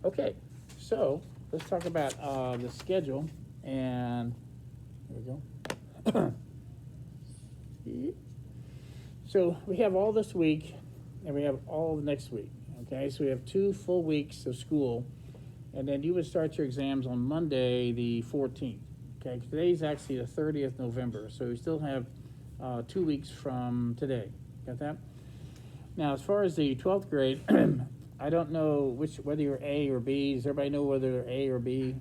Okay, so let's talk about the schedule, and there we go. So we have all this week, and we have all of next week. Okay, so we have 2 full weeks of school, and then you would start your exams on Monday, the 14th. Okay, today's actually the 30th November, so we still have 2 weeks from today. Got that? Now, as far as the 12th grade, I don't know whether you're A or B. Does everybody know whether they're A or B? You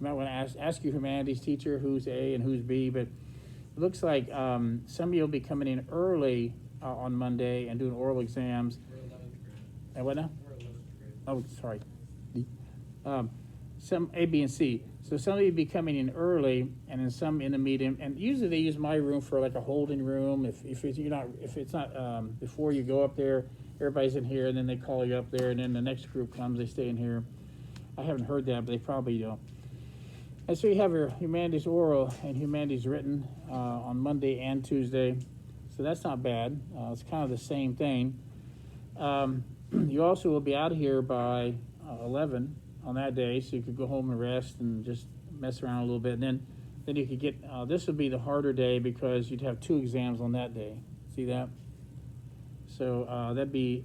might want to ask your humanities teacher who's A and who's B, but it looks like some of you will be coming in early on Monday and doing oral exams. We're 11th grade. And what now? We're 11th grade. Oh, sorry. Some A, B, and C. So some of you be coming in early, and then some in the medium. And usually they use my room for like a holding room. If it's not before you go up there, everybody's in here, and then they call you up there, and then the next group comes, they stay in here. I haven't heard that, but they probably do. And so you have your humanities oral and humanities written on Monday and Tuesday. So that's not bad. It's kind of the same thing. You also will be out of here by 11 on that day, so you could go home and rest and just mess around a little bit. And then you could get, this would be the harder day because you'd have 2 exams on that day. See that? So that'd be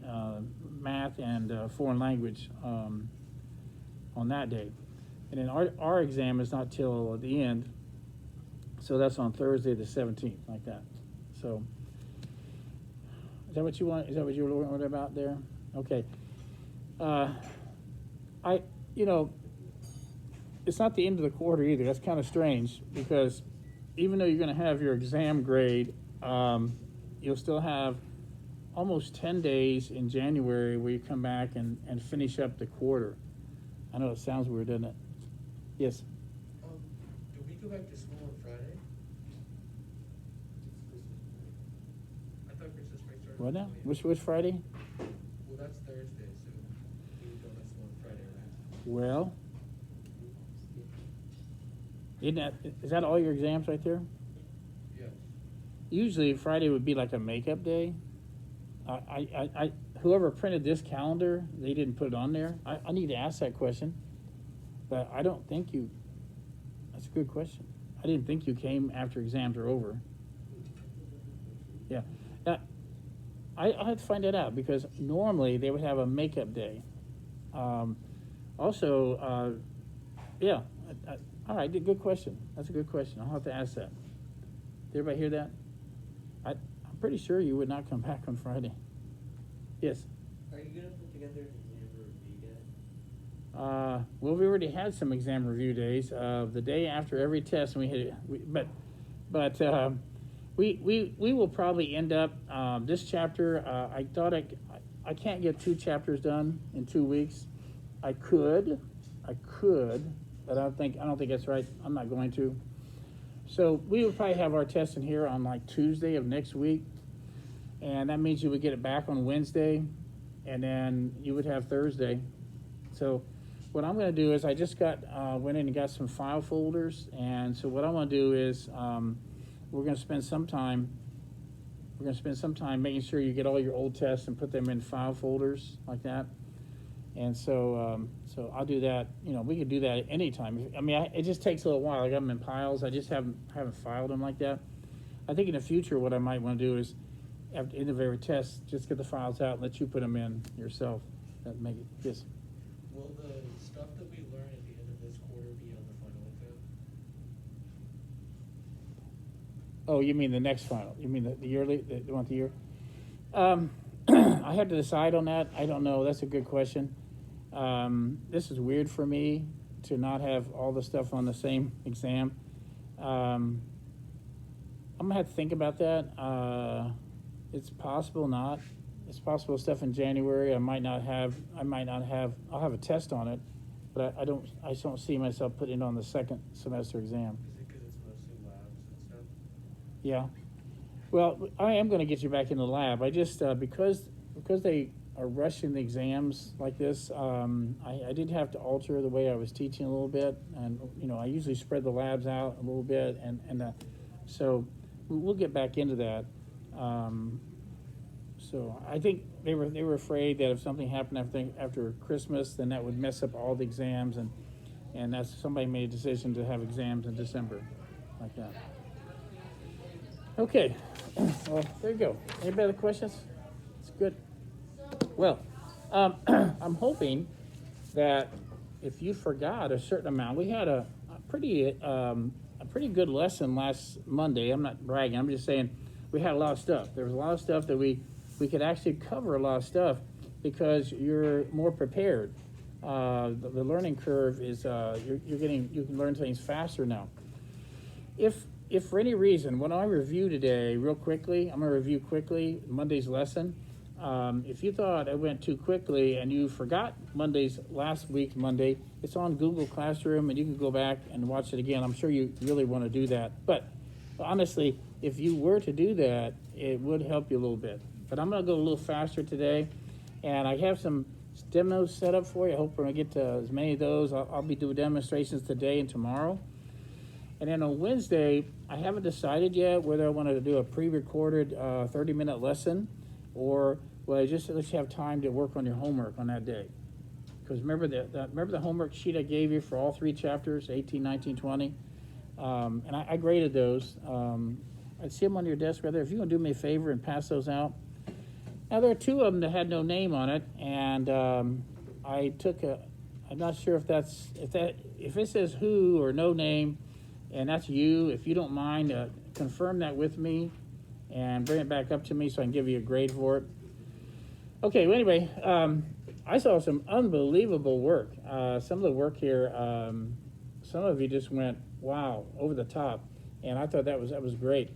math and foreign language on that day. And then our exam is not till the end, so that's on Thursday the 17th, like that. So is that what you want? Is that what you were wondering about there? Okay. It's not the end of the quarter either. That's kind of strange because even though you're going to have your exam grade, you'll still have almost 10 days in January where you come back and finish up the quarter. I know it sounds weird, doesn't it? Yes. Do we go back to school on Friday? I thought Christmas break started. What now? on the 20th. Which Friday? Well, that's Thursday, so we would go back to school on Friday, right? Well, is that all your exams right there? Yes. Usually Friday would be like a makeup day. Whoever printed this calendar, they didn't put it on there. I need to ask that question, but I don't think you. That's a good question. I didn't think you came after exams are over. Yeah, I have to find that out because normally they would have a makeup day. Also, yeah. All right, good question. That's a good question. I'll have to ask that. Did everybody hear that? I'm pretty sure you would not come back on Friday. Yes. Are you going to put together an exam review yet? Well, we already had some exam review days. The day after every test, we will probably end up this chapter. I thought I can't get 2 chapters done in 2 weeks. I could, but I don't think that's right. I'm not going to. So we will probably have our test in here on like Tuesday of next week, and that means you would get it back on Wednesday, and then you would have Thursday. So what I'm going to do is I just went in and got some file folders, and so what I want to do is we're going to spend some time making sure you get all your old tests and put them in file folders like that. And so I'll do that. We could do that at any time. I mean, it just takes a little while. I got them in piles. I just haven't filed them like that. I think in the future, what I might want to do is, at the end of every test, just get the files out and let you put them in yourself. That make it yes. Will the stuff that we learn at the end of this quarter be on the final exam? Oh, you mean the next final? You mean the yearly? The one the year? I have to decide on that. I don't know. That's a good question. This is weird for me to not have all the stuff on the same exam. I'm gonna have to think about that. It's possible not. It's possible stuff in January I might not have. I'll have a test on it, but I just don't see myself putting it on the second semester exam. Is it because it's mostly labs and stuff? Yeah. Well, I am going to get you back in the lab. I just because they are rushing the exams like this, I did have to alter the way I was teaching a little bit, and I usually spread the labs out a little bit, and so we'll get back into that. So I think they were afraid that if something happened after Christmas, then that would mess up all the exams, and that's somebody made a decision to have exams in December, like that. Okay, well, there you go. Any other questions? It's good. Well, I'm hoping that if you forgot a certain amount, we had a pretty good lesson last Monday. I'm not bragging. I'm just saying we had a lot of stuff. There was a lot of stuff that we could actually cover a lot of stuff because you're more prepared. The learning curve is you can learn things faster now. If for any reason, when I review today, real quickly, I'm going to review quickly Monday's lesson. If you thought I went too quickly and you forgot last week's Monday, it's on Google Classroom and you can go back and watch it again. I'm sure you really want to do that. But honestly, if you were to do that, it would help you a little bit. But I'm going to go a little faster today. And I have some demos set up for you. I hope we're going to get to as many of those. I'll be doing demonstrations today and tomorrow. And then on Wednesday, I haven't decided yet whether I wanted to do a pre-recorded 30-minute lesson or well, just let you have time to work on your homework on that day. Because remember the homework sheet I gave you for all 3 chapters, 18, 19, 20? And I graded those. I see them on your desk right there. If you want to do me a favor and pass those out. Now, there are 2 of them that had no name on it, and I took I'm not sure if it says who or no name, and that's you. If you don't mind, confirm that with me and bring it back up to me so I can give you a grade for it. Okay, well, anyway, I saw some unbelievable work. Some of the work here, some of you just went, wow, over the top. And I thought that was great.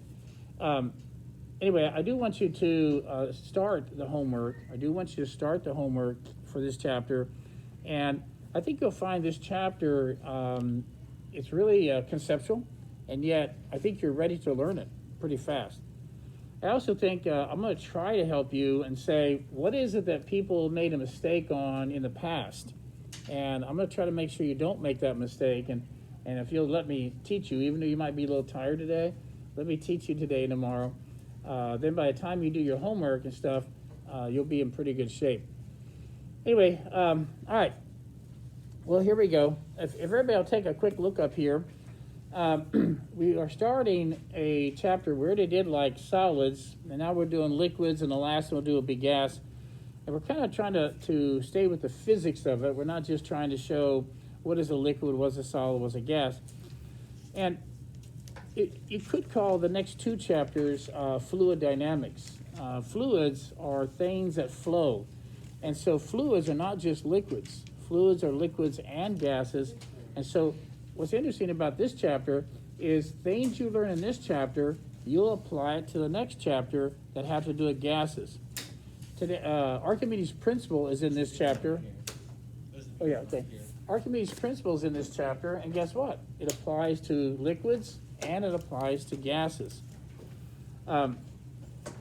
Anyway, I do want you to start the homework. I do want you to start the homework for this chapter. And I think you'll find this chapter, it's really conceptual, and yet I think you're ready to learn it pretty fast. I also think I'm going to try to help you and say, what is it that people made a mistake on in the past? And I'm going to try to make sure you don't make that mistake. And if you'll let me teach you, even though you might be a little tired today, let me teach you today and tomorrow. Then by the time you do your homework and stuff, you'll be in pretty good shape. Anyway, all right. Well, here we go. If everybody will take a quick look up here. We are starting a chapter. We already did like solids, and now we're doing liquids, and the last one will be gas. And we're kind of trying to stay with the physics of it. We're not just trying to show what is a liquid, what's a solid, what's a gas. And you could call the next 2 chapters fluid dynamics. Fluids are things that flow. And so fluids are not just liquids. Fluids are liquids and gases. And so what's interesting about this chapter is things you learn in this chapter, you'll apply it to the next chapter that have to do with gases. Today, Archimedes' principle is in this chapter. Oh, yeah, okay. Archimedes' principle is in this chapter, and guess what? It applies to liquids and it applies to gases.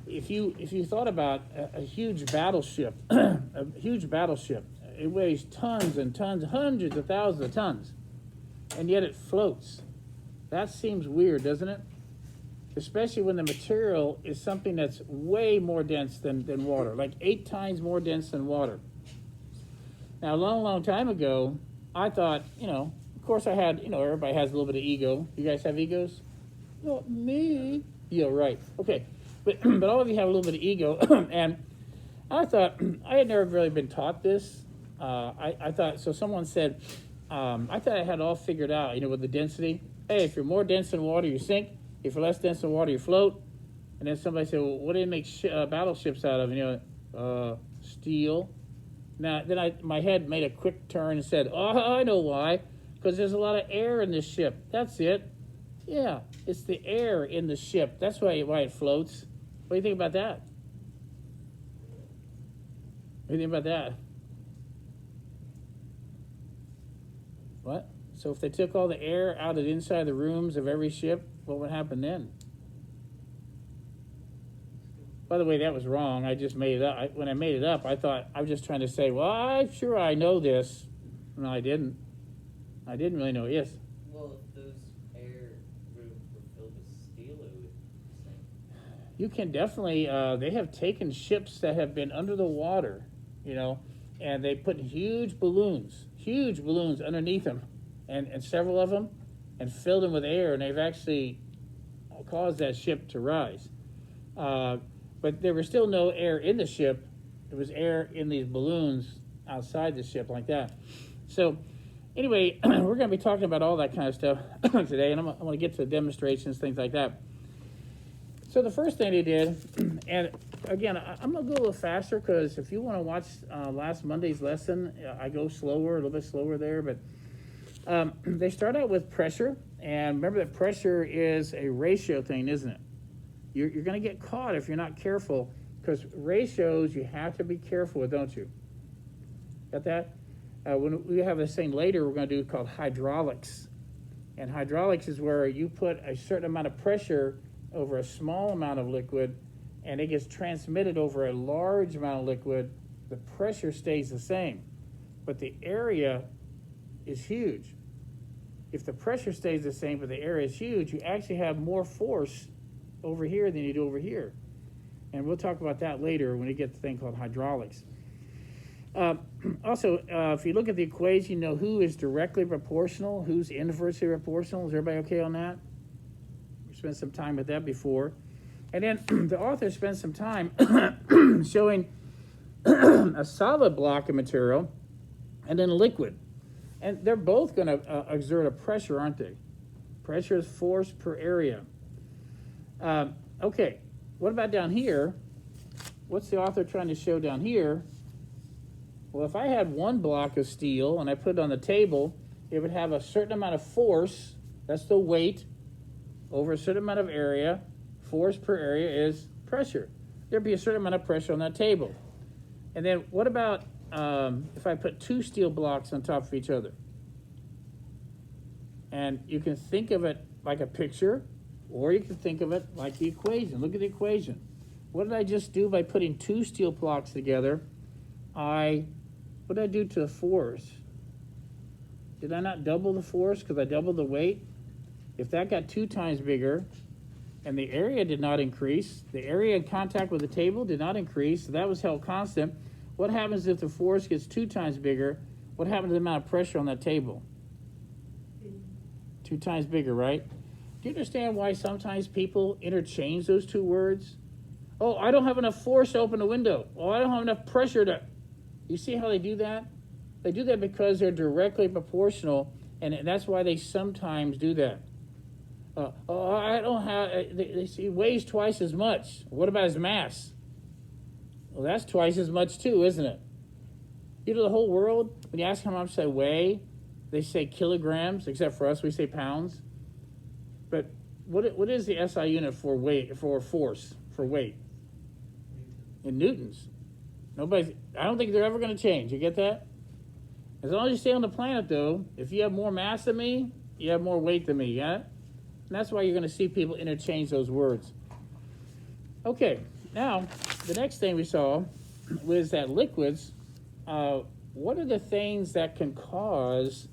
If you thought about a huge battleship, it weighs tons and tons, hundreds of thousands of tons. And yet it floats. That seems weird, doesn't it? Especially when the material is something that's way more dense than water, like 8 times more dense than water. Now, a long, long time ago, I thought, of course I had, everybody has a little bit of ego. You guys have egos? Not me. Yeah, right. Okay. But all of you have a little bit of ego. And I thought, I had never really been taught this. I thought, so someone said, I thought I had it all figured out, with the density. Hey, if you're more dense than water, you sink. If you're less dense than water, you float. And then somebody said, well, what do they make battleships out of? Steel. Now, then my head made a quick turn and said, oh, I know why. Because there's a lot of air in this ship. That's it. Yeah, it's the air in the ship. That's why it floats. What do you think about that? What do you think about that? What? So if they took all the air out of the inside of the rooms of every ship, what would happen then? By the way, that was wrong. I just made it up. When I made it up, I thought I was just trying to say, well, I'm sure I know this. No, I didn't. I didn't really know. Yes? Well, if those air rooms were filled with steel, it would sink. you can definitely, they have taken ships that have been under the water, you know, and they put huge balloons underneath them, and several of them, and filled them with air, and they've actually caused that ship to rise. But there was still no air in the ship. There was air in these balloons outside the ship like that. So anyway, we're going to be talking about all that kind of stuff today, and I'm going to get to the demonstrations, things like that. So the first thing they did, and again, I'm going to go a little faster because if you want to watch last Monday's lesson, I go slower, a little bit slower there, but they start out with pressure, and remember that pressure is a ratio thing, isn't it? You're going to get caught if you're not careful, because ratios you have to be careful with, don't you? Got that? When we have this thing later, we're going to do called hydraulics. And hydraulics is where you put a certain amount of pressure over a small amount of liquid, and it gets transmitted over a large amount of liquid. The pressure stays the same, but the area is huge. If the pressure stays the same, but the area is huge, you actually have more force over here than you do over here. And we'll talk about that later when we get to the thing called hydraulics. Also, if you look at the equation, you know who is directly proportional, who's inversely proportional. Is everybody okay on that? We spent some time with that before. And then the author spends some time showing a solid block of material and then a liquid. And they're both going to exert a pressure, aren't they? Pressure is force per area. Okay, what about down here? What's the author trying to show down here? Well, if I had one block of steel and I put it on the table, it would have a certain amount of force, that's the weight, over a certain amount of area. Force per area is pressure. There'd be a certain amount of pressure on that table. And then what about if I put two steel blocks on top of each other? And you can think of it like a picture, or you can think of it like the equation. Look at the equation. What did I just do by putting two steel blocks together? What did I do to the force? Did I not double the force because I doubled the weight? If that got 2 times bigger and the area did not increase, the area in contact with the table did not increase, so that was held constant. What happens if the force gets 2 times bigger? What happens to the amount of pressure on that table? 2 times bigger, right? Do you understand why sometimes people interchange those two words? Oh, I don't have enough force to open the window. Oh, I don't have enough pressure to... You see how they do that? They do that because they're directly proportional, and that's why they sometimes do that. I don't have... He weighs twice as much. What about his mass? Well, that's twice as much too, isn't it? You know, the whole world, when you ask how much they weigh, they say kilograms, except for us, we say pounds. But what is the SI unit for weight, for force, for weight? In newtons. I don't think they're ever going to change. You get that? As long as you stay on the planet, though, if you have more mass than me, you have more weight than me, yeah? And that's why you're going to see people interchange those words. Okay, now, the next thing we saw was that liquids, what are the things that can cause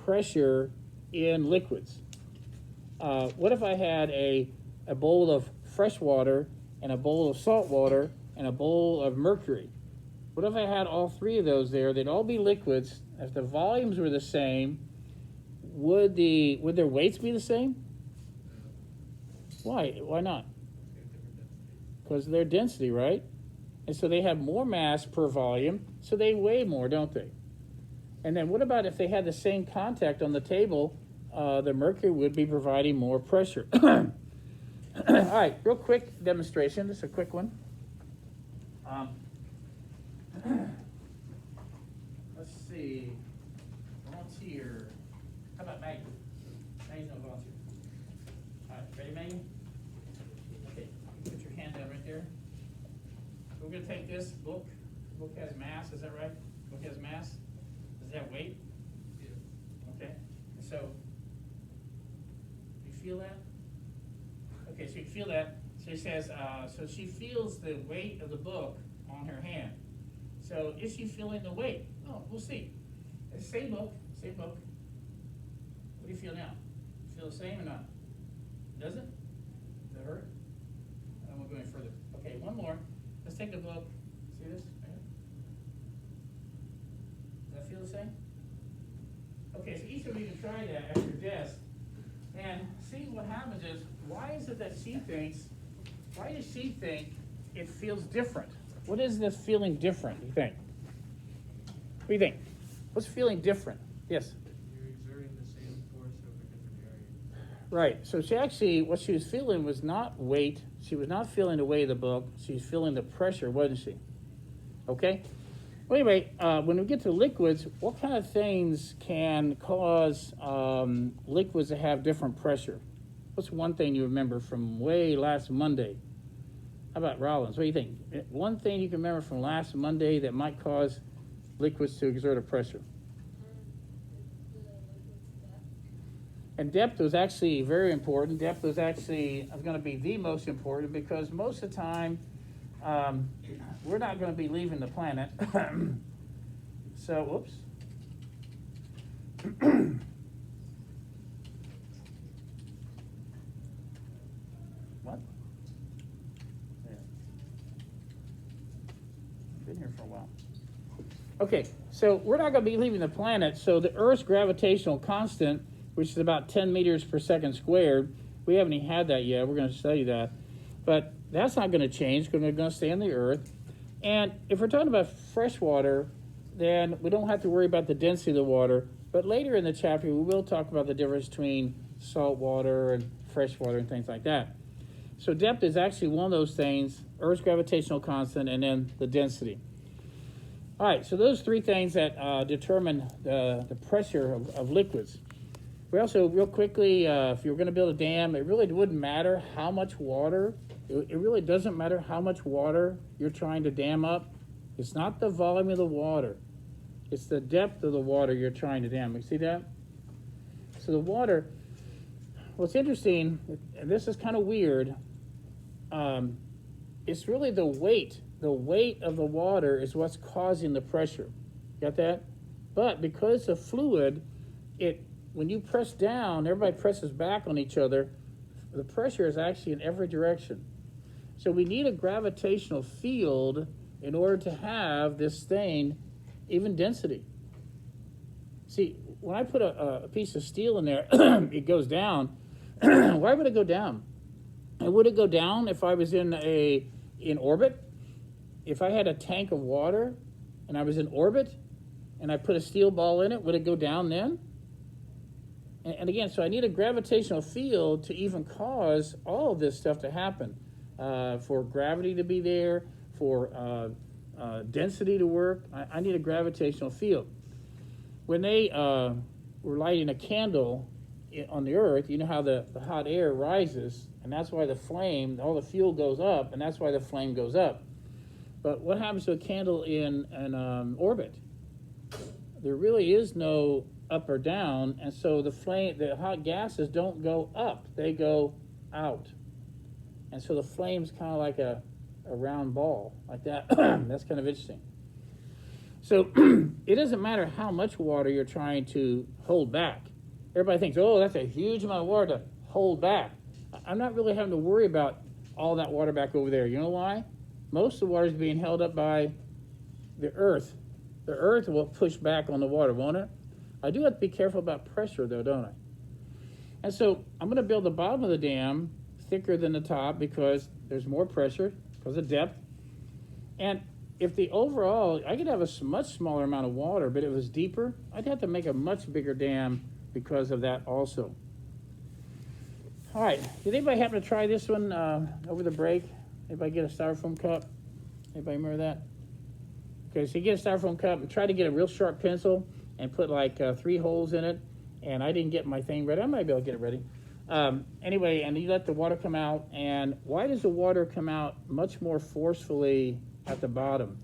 pressure in liquids? What if I had a bowl of fresh water and a bowl of salt water and a bowl of mercury? What if I had all 3 of those there? They'd all be liquids. If the volumes were the same, would their weights be the same? Why? Why not? Because of their density, right? And so they have more mass per volume, so they weigh more, don't they? And then what about if they had the same contact on the table? The mercury would be providing more pressure. All right, real quick demonstration. Just a quick one. Let's see. Volunteer. How about Maggie? Maggie's no volunteer. All right, ready, Maggie? Okay, you put your hand down right there. So we're going to take this book. The book has mass, is that right? The book has mass. Does it have weight? Yeah. Okay. So, you feel that? Okay, so you feel that. So she says, so she feels the weight of the book on her hand. So is she feeling the weight? Oh, we'll see. Same book, same book. What do you feel now? Feel the same or not? Does it? Does it hurt? I won't go any further. Okay, one more. Let's take a look. See this? Does that feel the same? Okay, so each of you can try that at your desk. And see what happens is, why is it that why does she think it feels different? What is this feeling different, you think? What do you think? What's feeling different? Yes? You're exerting the same force over different areas. Right. So she actually, what she was feeling was not weight. She was not feeling the weight of the book. She was feeling the pressure, wasn't she? Okay? Well, anyway, when we get to liquids, what kind of things can cause liquids to have different pressure? What's one thing you remember from way last Monday? How about Rollins? What do you think? One thing you can remember from last Monday that might cause liquids to exert a pressure? And depth was actually very important. Depth was actually going to be the most important because most of the time we're not going to be leaving the planet. So, whoops. What? There. Been here for a while. Okay, so we're not going to be leaving the planet. So the Earth's gravitational constant, which is about 10 meters per second squared, we haven't even had that yet. We're going to study that. But that's not going to change because we're going to stay on the Earth. And if we're talking about fresh water, then we don't have to worry about the density of the water. But later in the chapter, we will talk about the difference between salt water and fresh water and things like that. So depth is actually one of those things, Earth's gravitational constant, and then the density. All right, so those three things that determine the pressure of liquids. We also, real quickly, if you're going to build a dam, it really wouldn't matter how much water. It really doesn't matter how much water you're trying to dam up. It's not the volume of the water. It's the depth of the water you're trying to dam. You see that? So the water, what's interesting, and this is kind of weird, it's really the weight. The weight of the water is what's causing the pressure. Got that? But because the fluid, when you press down, everybody presses back on each other, the pressure is actually in every direction. So we need a gravitational field in order to have this thing, even density. See, when I put a piece of steel in there, it goes down. Why would it go down? And would it go down if I was in orbit? If I had a tank of water and I was in orbit and I put a steel ball in it, would it go down then? And again, so I need a gravitational field to even cause all of this stuff to happen. For gravity to be there, for density to work, I need a gravitational field. When they were lighting a candle on the Earth, you know how the hot air rises, and that's why the flame, all the fuel goes up, and that's why the flame goes up. But what happens to a candle in an orbit? There really is no up or down, and so the hot gases don't go up, they go out. And so the flame's kind of like a round ball, like that. That's kind of interesting. So it doesn't matter how much water you're trying to hold back. Everybody thinks, oh, that's a huge amount of water to hold back. I'm not really having to worry about all that water back over there. You know why? Most of the water is being held up by the Earth. The Earth will push back on the water, won't it? I do have to be careful about pressure, though, don't I? And so I'm going to build the bottom of the dam thicker than the top because there's more pressure because of depth. And if the overall, I could have a much smaller amount of water, but if it was deeper, I'd have to make a much bigger dam because of that also. All right, did anybody happen to try this one over the break? Anybody get a styrofoam cup? Anybody remember that? Okay, so you get a styrofoam cup and try to get a real sharp pencil and put like 3 holes in it. And I didn't get my thing ready. I might be able to get it ready. Anyway, and you let the water come out. And why does the water come out much more forcefully at the bottom?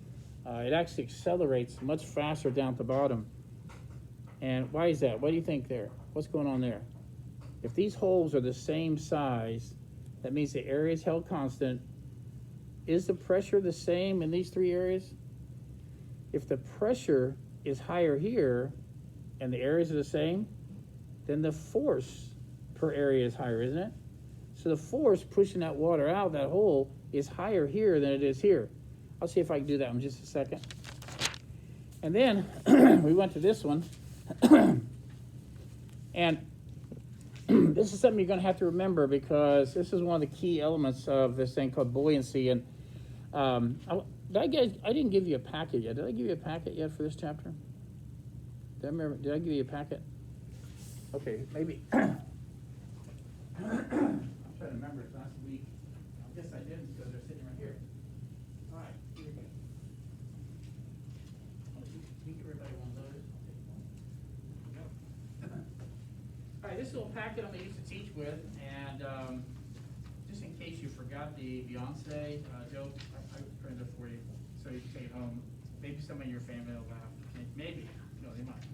It actually accelerates much faster down at the bottom. And why is that? What do you think there? What's going on there? If these holes are the same size, that means the area is held constant. Is the pressure the same in these 3 areas? If the pressure is higher here and the areas are the same, then the force per area is higher, isn't it? So the force pushing that water out, that hole, is higher here than it is here. I'll see if I can do that in just a second. And then we went to this one. And this is something you're going to have to remember, because this is one of the key elements of this thing called buoyancy. And I didn't give you a packet yet. Did I give you a packet yet for this chapter? Did I give you a packet? Okay, maybe. I'm trying to remember it last week. I guess I didn't, because they're sitting right here. All right, here we go. You give everybody one of those. All right, this little packet I'm going to use to teach with, and just in case you forgot the Beyonce joke, I printed it for you, so you can take it home. Maybe someone in your family will laugh. Maybe. No, they might.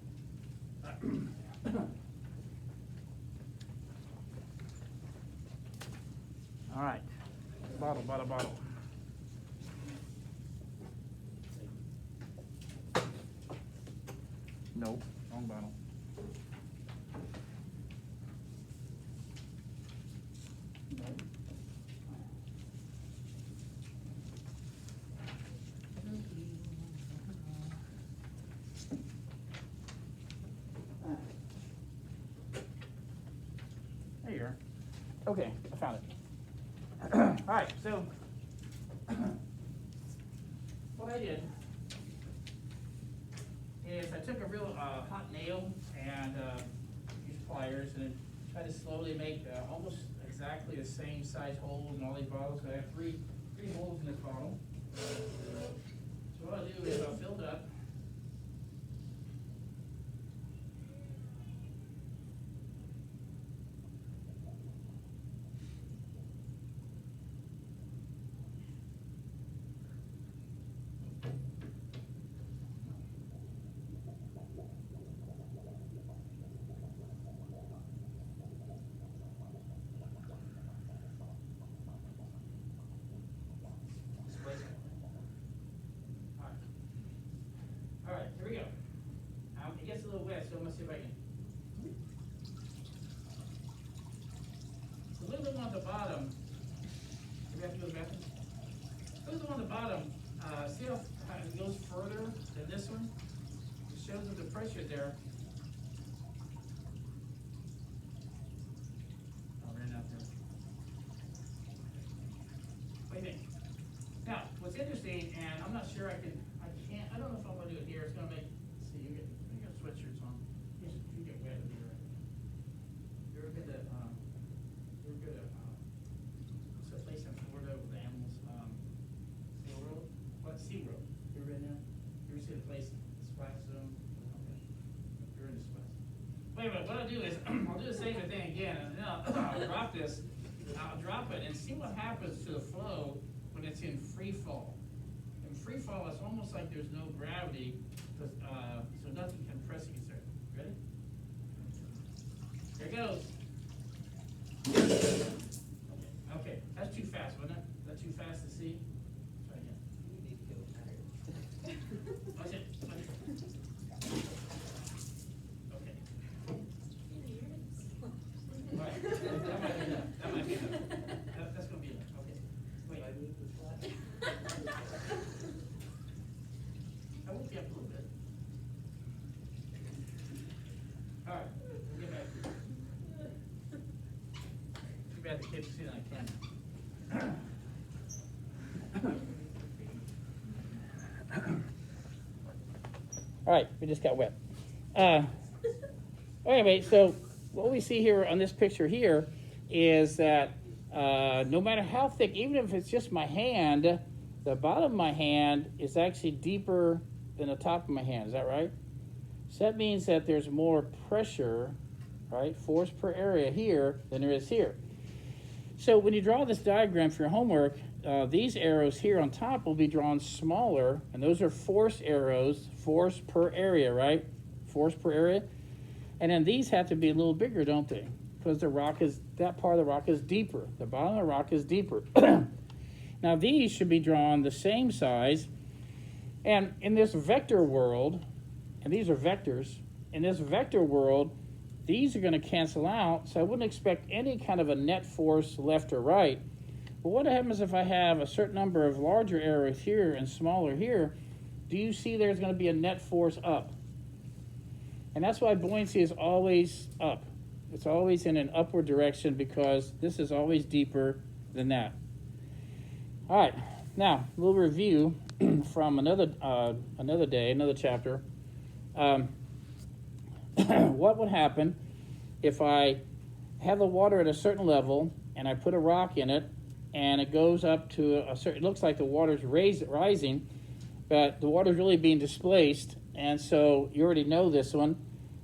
All right. Bottle. Nope, wrong bottle. There you are. Okay, I found it. All right, so what I did is I took a real hot nail and used pliers and tried to slowly make almost exactly the same size holes in all these bottles. So I have three holes in this bottle. So what I'll do is I'll fill it up. All right, here we go. It gets a little wet, so I'm gonna see if I can. The little one at the bottom, do we have to go to the bathroom? The little one at the bottom, see how it goes further than this one? It shows that the pressure there. I ran out there. What do you think? Now, what's interesting, and I'm not sure I don't know if I'm gonna do it here. It's gonna make, let's see, you got sweatshirts on. You get wet in here. You're good at, what's that place in Florida with the animals? SeaWorld? What, SeaWorld? You ever been there? You ever see the place, Splash Zone? Okay. You're in the splash. Wait a minute, what I'll do is, I'll do the same thing again, and then I'll drop this. I'll drop it and see what happens to the flow when it's in free fall. In free fall, it's almost like there's no gravity, so nothing can press against it. Ready? Here it goes. Okay, that's too fast, wasn't it? Is that too fast to see? Try again. You need to go higher. Watch it. Okay. All right, that might be enough. That's gonna be enough. Okay. Wait. Do I move the flat? I woke you up a little bit. All right, we'll get back to it. Too bad the kids see that on camera. All right, we just got wet. Anyway, so what we see here on this picture here is that no matter how thick, even if it's just my hand, the bottom of my hand is actually deeper than the top of my hand. Is that right? So that means that there's more pressure, right, force per area here than there is here. So when you draw this diagram for your homework, these arrows here on top will be drawn smaller, and those are force arrows, force per area, right? Force per area. And then these have to be a little bigger, don't they? Because that part of the rock is deeper. The bottom of the rock is deeper. Now these should be drawn the same size. And in this vector world, and these are vectors, in this vector world, these are going to cancel out, so I wouldn't expect any kind of a net force left or right. But what happens if I have a certain number of larger areas here and smaller here? Do you see there's going to be a net force up? And that's why buoyancy is always up. It's always in an upward direction because this is always deeper than that. All right, now a little review from another day, another chapter. What would happen if I have the water at a certain level and I put a rock in it and it goes up to a certain, it looks like the water's rising, but the water's really being displaced. And so you already know this one.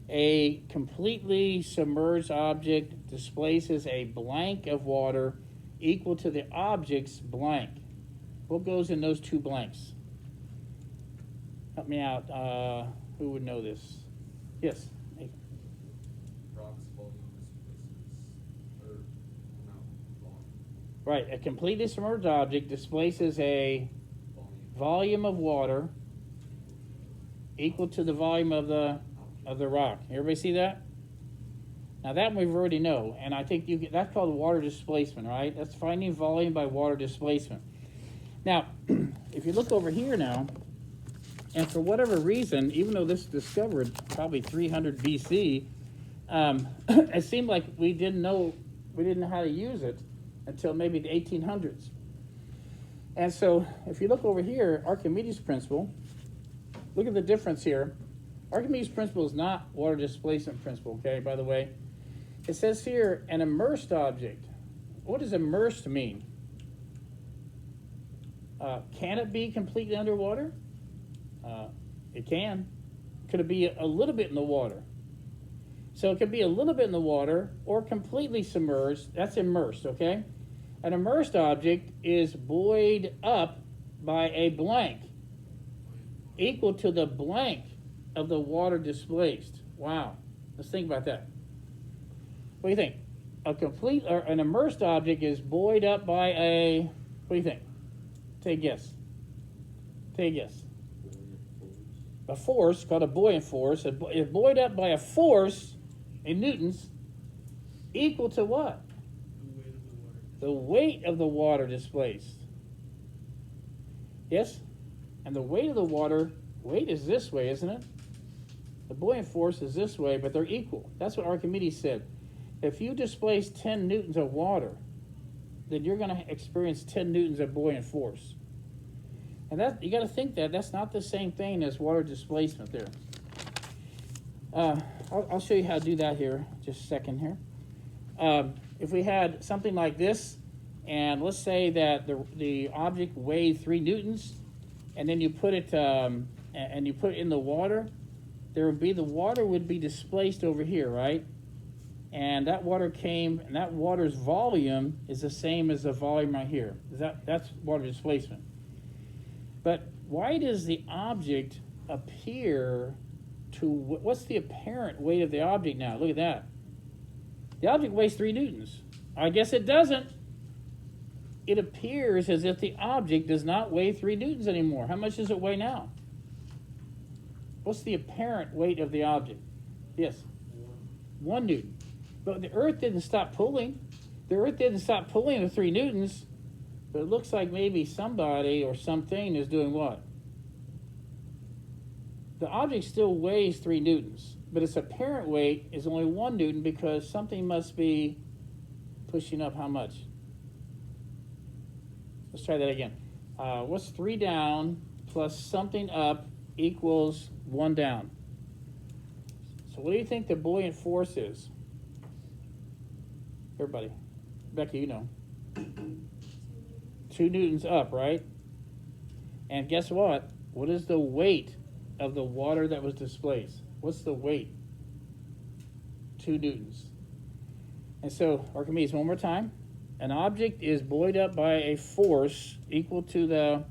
A completely submerged object displaces a blank of water equal to the object's blank. What goes in those two blanks? Help me out. Who would know this? Yes. Rock's volume displaces, or amount, volume. Right. A completely submerged object displaces a volume of water equal to the volume of the rock. Everybody see that? Now that one we already know, and I think that's called water displacement, right? That's finding volume by water displacement. Now, if you look over here now, and for whatever reason, even though this was discovered probably 300 BC, it seemed like we didn't know how to use it until maybe the 1800s. And so, if you look over here, Archimedes' principle, look at the difference here. Archimedes' principle is not water displacement principle, okay, by the way. It says here, an immersed object. What does immersed mean? Can it be completely underwater? It can. Could it be a little bit in the water? So it could be a little bit in the water or completely submerged. That's immersed, okay? An immersed object is buoyed up by a blank equal to the blank of the water displaced. Wow. Let's think about that. What do you think? An immersed object is buoyed up by a, what do you think? Take a guess. Take a guess. A force called a buoyant force is buoyed up by a force in newtons equal to what? The weight of the water. The weight of the water displaced. Yes? And the weight of the water, weight is this way, isn't it? The buoyant force is this way, but they're equal. That's what Archimedes said. If you displace 10 newtons of water, then you're going to experience 10 newtons of buoyant force. And that you got to think that's not the same thing as water displacement there. I'll show you how to do that here, just a second here. If we had something like this, and let's say that the object weighed 3 newtons, and then you put it in the water, the water would be displaced over here, right? And that water's volume is the same as the volume right here. That's water displacement. But why does the object appear to, what's the apparent weight of the object now? Look at that. The object weighs 3 newtons. I guess it doesn't. It appears as if the object does not weigh 3 newtons anymore. How much does it weigh now? What's the apparent weight of the object? Yes? 1 newton. But the Earth didn't stop pulling. The Earth didn't stop pulling the 3 newtons. But it looks like maybe somebody or something is doing what? The object still weighs 3 newtons, but its apparent weight is only 1 newton because something must be pushing up how much? Let's try that again. What's 3 down plus something up equals 1 down? So what do you think the buoyant force is? Everybody. Becky, you know. 2 newtons up, right? And guess what? What is the weight of the water that was displaced? What's the weight? 2 newtons. And so, Archimedes, one more time. An object is buoyed up by a force equal to the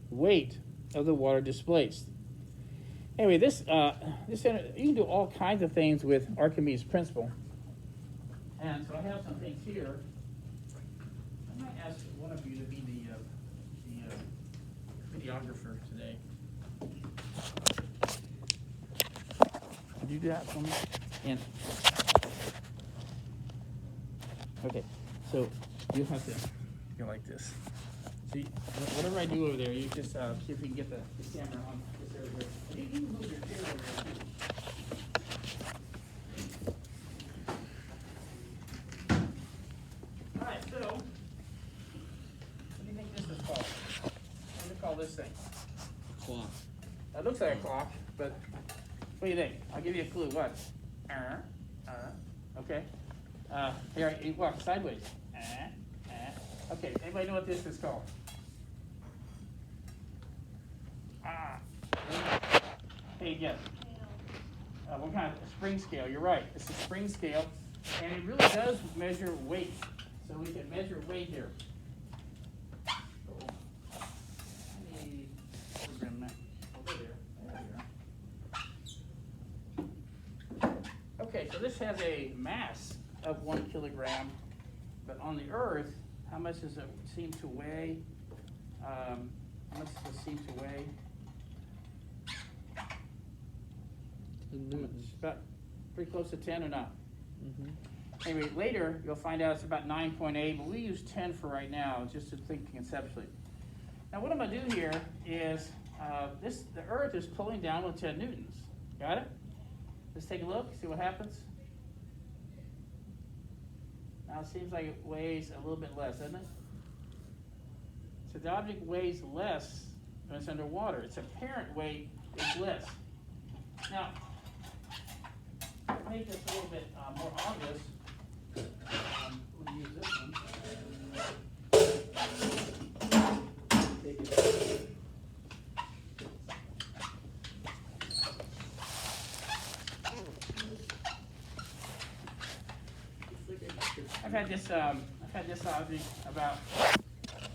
weight of the water displaced. Anyway, this you can do all kinds of things with Archimedes' principle. And so I have some things here. I might ask one of you to be the videographer today. Could you do that for me? And okay, so you have to go like this. See, whatever I do over there, you just, see if you can get the camera on this area here. And you can move your chair over there too. Alright, so, what do you think this is called? What do you call this thing? Clock. That looks like a clock, but what do you think? I'll give you a clue. What? Okay. Here, you walk sideways. Okay, anybody know what this is called? Hey, guess. What kind of spring scale? You're right. It's a spring scale, and it really does measure weight. So we can measure weight here. Program that over there. There we are. Okay, so this has a mass of 1 kilogram, but on the Earth, how much does it seem to weigh? How much does it seem to weigh? It's about pretty close to 10 or not? Anyway, later you'll find out it's about 9.8, but we use 10 for right now, just to think conceptually. Now what I'm going to do here is, the Earth is pulling down with 10 newtons. Got it? Let's take a look, see what happens. Now it seems like it weighs a little bit less, doesn't it? So the object weighs less when it's underwater. Its apparent weight is less. Now, to make this a little bit more obvious, we'll use this one. Take it. I've had this object about,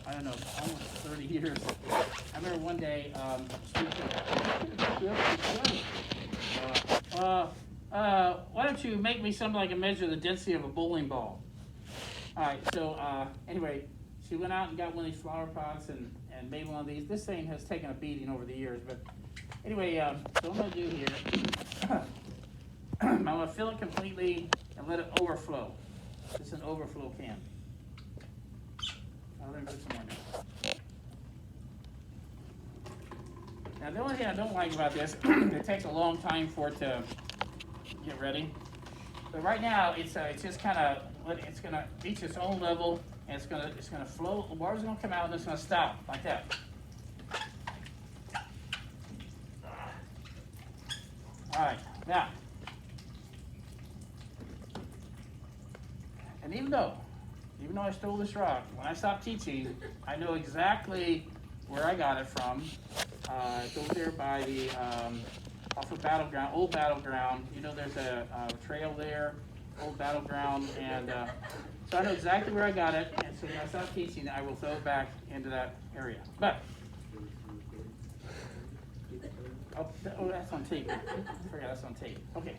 I don't know, almost 30 years. I remember one day, why don't you make me something I can measure the density of a bowling ball? All right, so anyway, she went out and got one of these flower pots and made one of these. This thing has taken a beating over the years, but anyway, so what I'm gonna do here, I'm gonna fill it completely and let it overflow. It's an overflow can. Let me put some more in. Now the only thing I don't like about this, it takes a long time for it to get ready. But right now it's just kind of, it's gonna reach its own level and it's gonna flow. The water's gonna come out and it's gonna stop like that. All right, now. And even though I stole this rock, when I stopped teaching, I know exactly where I got it from. It goes there by the, off of Battleground, old Battleground. You know there's a trail there, old Battleground, and so I know exactly where I got it, and so when I stop teaching, I will throw it back into that area. But, oh that's on tape. I forgot that's on tape. Okay.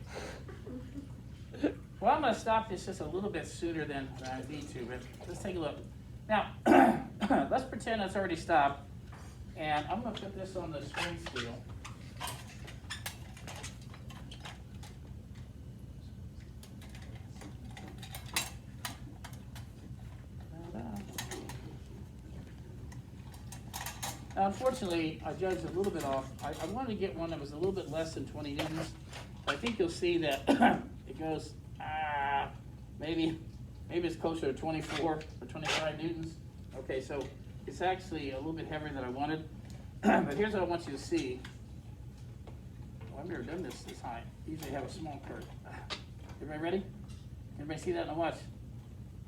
Well, I'm going to stop this just a little bit sooner than I need to, but let's take a look. Now, let's pretend it's already stopped, and I'm going to put this on the spring scale. Now, unfortunately, I judged a little bit off. I wanted to get one that was a little bit less than 20 newtons. I think you'll see that it goes, maybe it's closer to 24 or 25 newtons. Okay, so it's actually a little bit heavier than I wanted. But here's what I want you to see. Well, I've never done this high. Usually have a small cart. Everybody ready? Everybody see that? Now watch.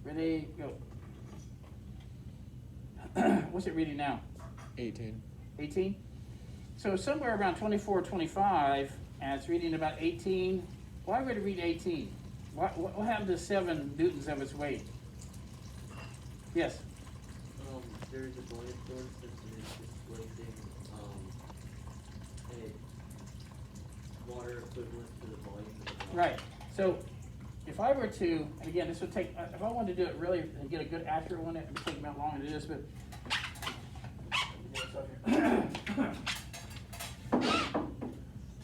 Ready, go. What's it reading now? 18. 18? So somewhere around 24, 25, and it's reading about 18. Why would it read 18? What happened to 7 newtons of its weight? Yes? There's a buoyant force that's displacing a water equivalent to the volume of the water. Right. So if I were to, and again, this would take, if I wanted to do it really and get a good accurate one, it would take me long to do this, but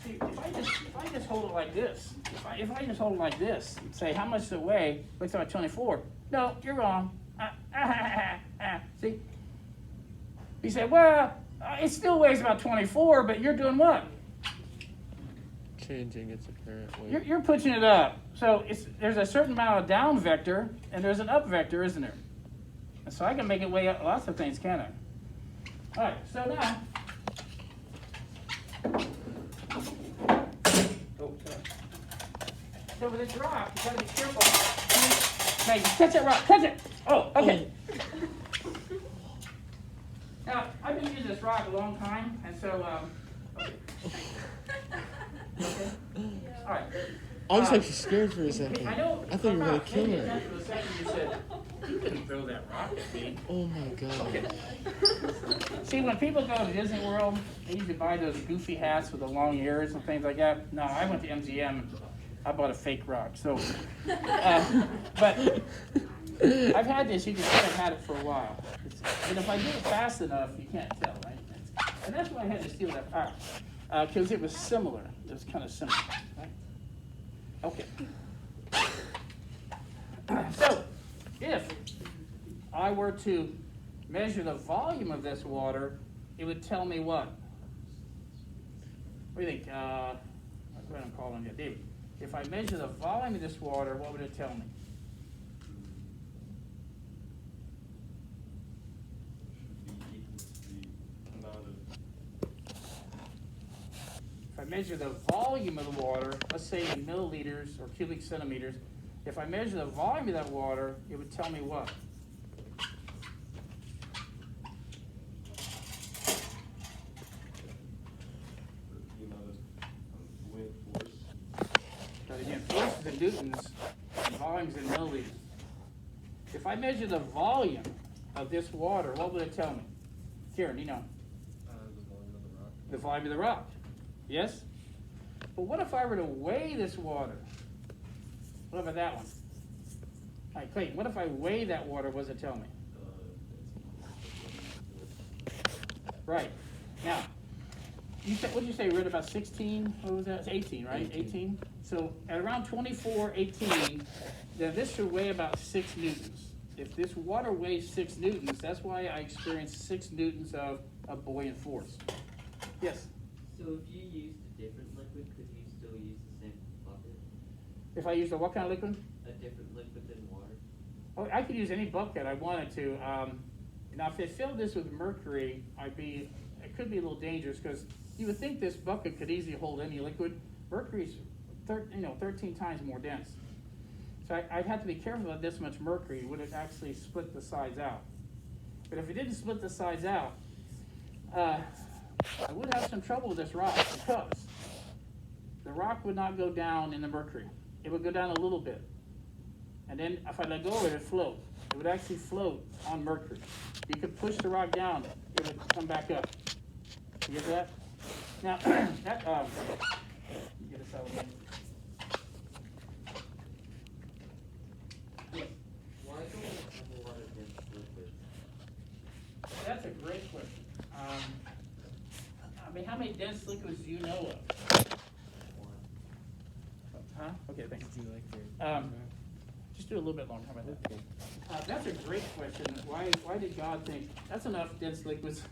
see, if I just hold it like this, if I just hold it like this and say how much does it weigh, looks like 24. No, you're wrong. See? You say, well, it still weighs about 24, but you're doing what? Changing its apparent weight. You're pushing it up. So there's a certain amount of down vector, and there's an up vector, isn't there? And so I can make it weigh up lots of things, can't I? All right, so now. Oh, sorry. So with this rock, you gotta be careful. Hey, catch that rock, catch it! Oh, okay. Now, I've been using this rock a long time, and so, okay. Okay? All right. I was actually scared for a second. I know. I thought you were gonna kill maybe her. for a second you said, you couldn't throw that rock at me. Oh my god. See, when people go to Disney World, they usually buy those goofy hats with the long ears and things like that. No, I went to MGM and I bought a fake rock. So, but I've had this. You can see I've had it for a while. And if I do it fast enough, you can't tell, right? And that's why I had to steal that rock, because it was similar. It was kind of similar, right? Okay. So, if I were to measure the volume of this water, it would tell me what? What do you think? I'll go ahead and call on you, David. If I measure the volume of this water, what would it tell me? If I measure the volume of the water, let's say in milliliters or cubic centimeters, if I measure the volume of that water, it would tell me what? But again, force is in newtons, and volume's in milliliters. If I measure the volume of this water, what would it tell me? Kieran, you know. The volume of the rock. The volume of the rock. Yes? But what if I were to weigh this water? What about that one? All right, Clayton, what if I weigh that water? What does it tell me? Right. Now, what did you say? You read about 16? What was that? It's 18, right? 18. So at around 24, 18, then this should weigh about 6 newtons. If this water weighs 6 newtons, that's why I experienced 6 newtons of buoyant force. Yes? So if you used a different liquid, could you still use the same bucket? If I used a what kind of liquid? A different liquid than water? Oh, I could use any bucket I wanted to. Now, if I filled this with mercury, it could be a little dangerous because you would think this bucket could easily hold any liquid. Mercury's 13 times more dense. So I'd have to be careful about this much mercury. Would it actually split the sides out? But if it didn't split the sides out, I would have some trouble with this rock because the rock would not go down in the mercury. It would go down a little bit. And then if I let go of it, it would float. It would actually float on mercury. You could push the rock down, it would come back up. You get that? Now, get us out of the Yes. Why don't we have a lot of dense liquids? That's a great question. I mean, how many dense liquids do you know of? One. Huh? Okay, thanks. Do you like your Just do a little bit longer. How about that? That's a great question. Why did God think that's enough dense liquids?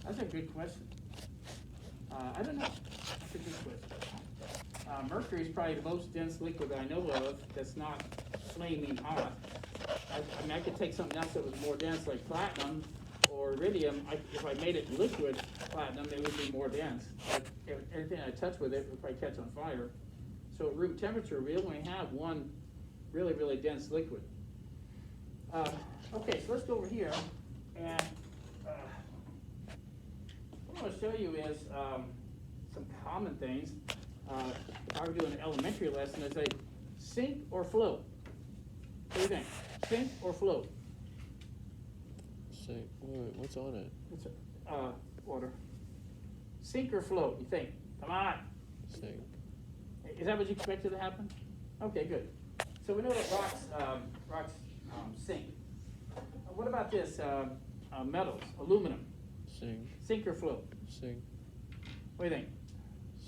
That's a good question. I don't know. That's a good question. Mercury is probably the most dense liquid that I know of that's not flaming hot. I mean, I could take something else that was more dense, like platinum or iridium. If I made it liquid platinum, it would be more dense. Everything I touch with it would probably catch on fire. So at room temperature, we only have one really, really dense liquid. Okay, so let's go over here, and what I'm going to show you is some common things. If I were doing an elementary lesson, I'd say sink or float. What do you think? Sink or float? Say, wait, what's on it? It's water. Sink or float? You think? Come on. Sink. Is that what you expected to happen? Okay, good. So we know that rocks sink. What about this? Metals, aluminum. Sink. Sink or float? Sink. What do you think?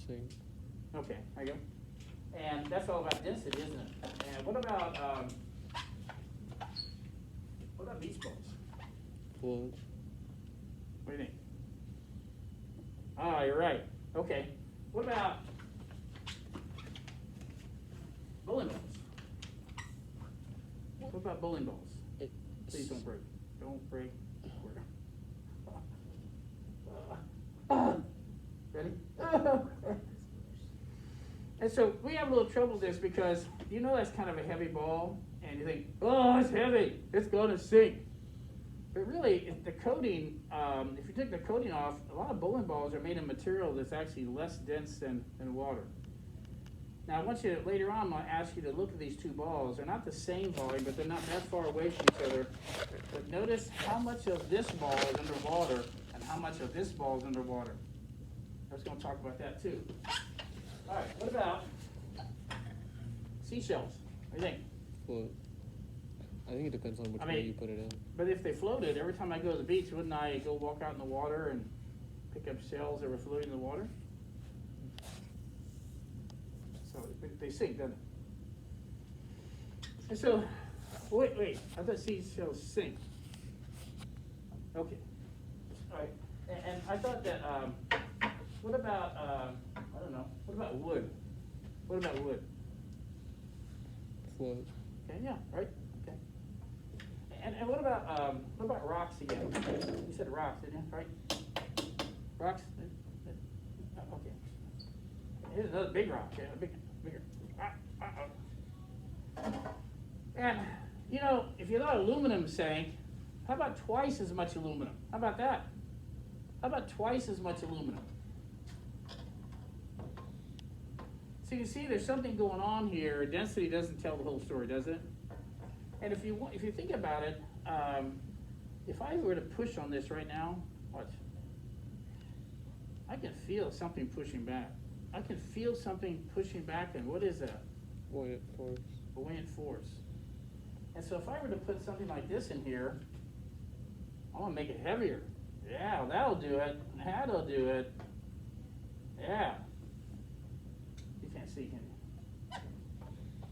Sink. Okay, there you go. And that's all about density, isn't it? And what about beach balls? Float. What do you think? Ah, you're right. Okay. What about bowling balls? What about bowling balls? It, Please don't break. Don't break. Ready? And so we have a little trouble with this because you know that's kind of a heavy ball, and you think, oh, it's heavy, it's gonna sink. But really, the coating, if you take the coating off, a lot of bowling balls are made of material that's actually less dense than water. Now, I want you to, later on, I'll ask you to look at these two balls. They're not the same volume, but they're not that far away from each other. But notice how much of this ball is underwater and how much of this ball is underwater. I was going to talk about that too. All right, what about seashells? What do you think? float. I think it depends on which I way mean- you put it in. But if they floated, every time I go to the beach, wouldn't I go walk out in the water and pick up shells that were floating in the water? So they sink, don't they? And so, wait, I thought seashells sink. Okay. All right, and I thought that, what about, I don't know, what about wood? What about wood? Float. Okay, yeah, right, okay. And what about rocks again? You said rocks, didn't you, right? Rocks? Okay. Here's another big rock, yeah, bigger. And, you know, if you thought aluminum sank, how about twice as much aluminum? How about that? How about twice as much aluminum? So you see, there's something going on here. Density doesn't tell the whole story, does it? And if you think about it, if I were to push on this right now, watch. I can feel something pushing back. I can feel something pushing back, and what is that? Buoyant force. Buoyant force. And so if I were to put something like this in here, I want to make it heavier. Yeah, that'll do it. That'll do it. Yeah. You can't see, can you?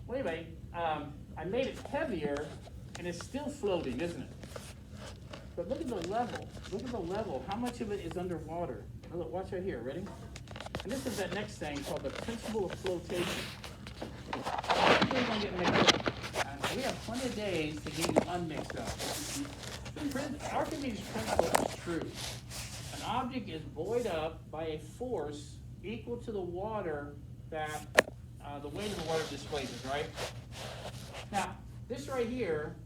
Well, anyway, I made it heavier, and it's still floating, isn't it? But look at the level. Look at the level. How much of it is underwater? Now look, watch right here. Ready? And this is that next thing called the principle of flotation. We're going to get mixed up. And we have plenty of days to get you unmixed up. Archimedes' principle is true. An object is buoyed up by a force equal to the water that the weight of the water displaces, right? Now, this right here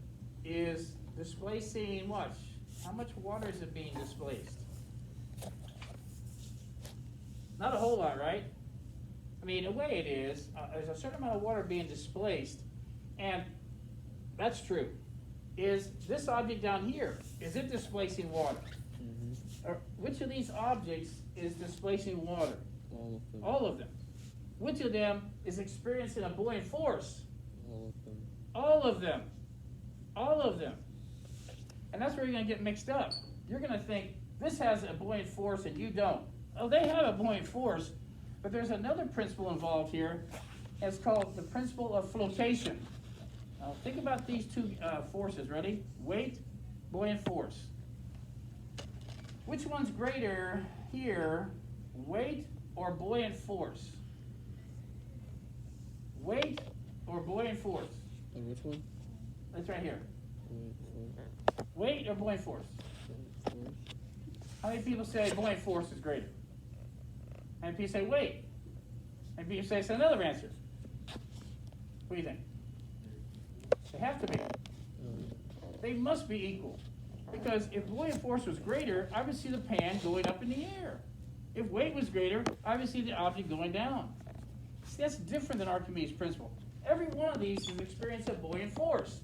is displacing what? How much water is it being displaced? Not a whole lot, right? I mean, in a way it is. There's a certain amount of water being displaced, and that's true. Is this object down here, is it displacing water? Mm-hmm. Or which of these objects is displacing water? All of them. All of them. Which of them is experiencing a buoyant force? All of them. All of them. All of them. And that's where you're going to get mixed up. You're going to think this has a buoyant force and you don't. Oh, they have a buoyant force, but there's another principle involved here. It's called the principle of flotation. Now, think about these two forces. Ready? Weight, buoyant force. Which one's greater here, weight or buoyant force? Weight or buoyant force? And which one? That's right here. Buoyant Weight or buoyant force? force. How many people say buoyant force is greater? How many people say weight? How many people say it's another answer? What do you think? They have to be. They must be equal. Because if buoyant force was greater, I would see the pan going up in the air. If weight was greater, I would see the object going down. See, that's different than Archimedes' principle. Every one of these is experiencing a buoyant force.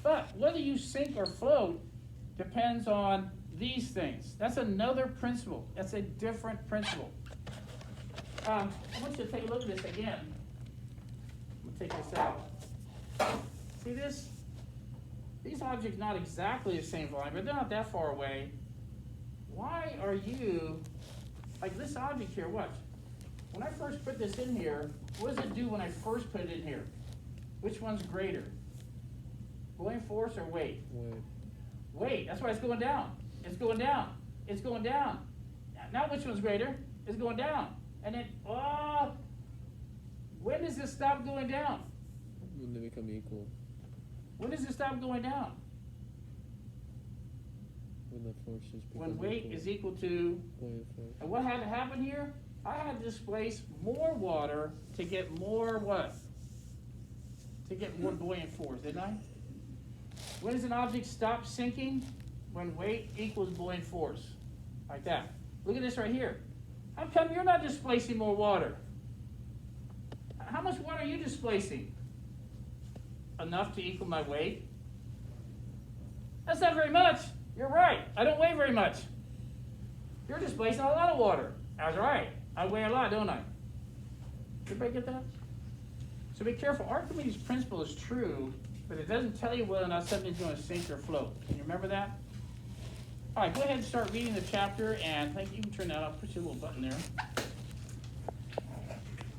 But whether you sink or float depends on these things. That's another principle. That's a different principle. I want you to take a look at this again. I'm going to take this out. See this? These objects not exactly the same volume, but they're not that far away. Why are you, like this object here, watch. When I first put this in here, what does it do when I first put it in here? Which one's greater? Buoyant force or weight? Weight. Wait, that's why it's going down. It's going down. It's going down. Now which one's greater? It's going down. And then, oh, when does it stop going down? When they become equal. When does it stop going down? When the forces become When weight equal. is equal to, Buoyant force. and what had to happen here? I had to displace more water to get more what? To get more buoyant force, didn't I? When does an object stop sinking? When weight equals buoyant force. Like that. Look at this right here. How come you're not displacing more water? How much water are you displacing? Enough to equal my weight? That's not very much. You're right. I don't weigh very much. You're displacing a lot of water. That's right. I weigh a lot, don't I? Everybody get that? So be careful. Archimedes' principle is true, but it doesn't tell you whether or not something's going to sink or float. Can you remember that? All right, go ahead and start reading the chapter, and I think you can turn that off. Push your little button there.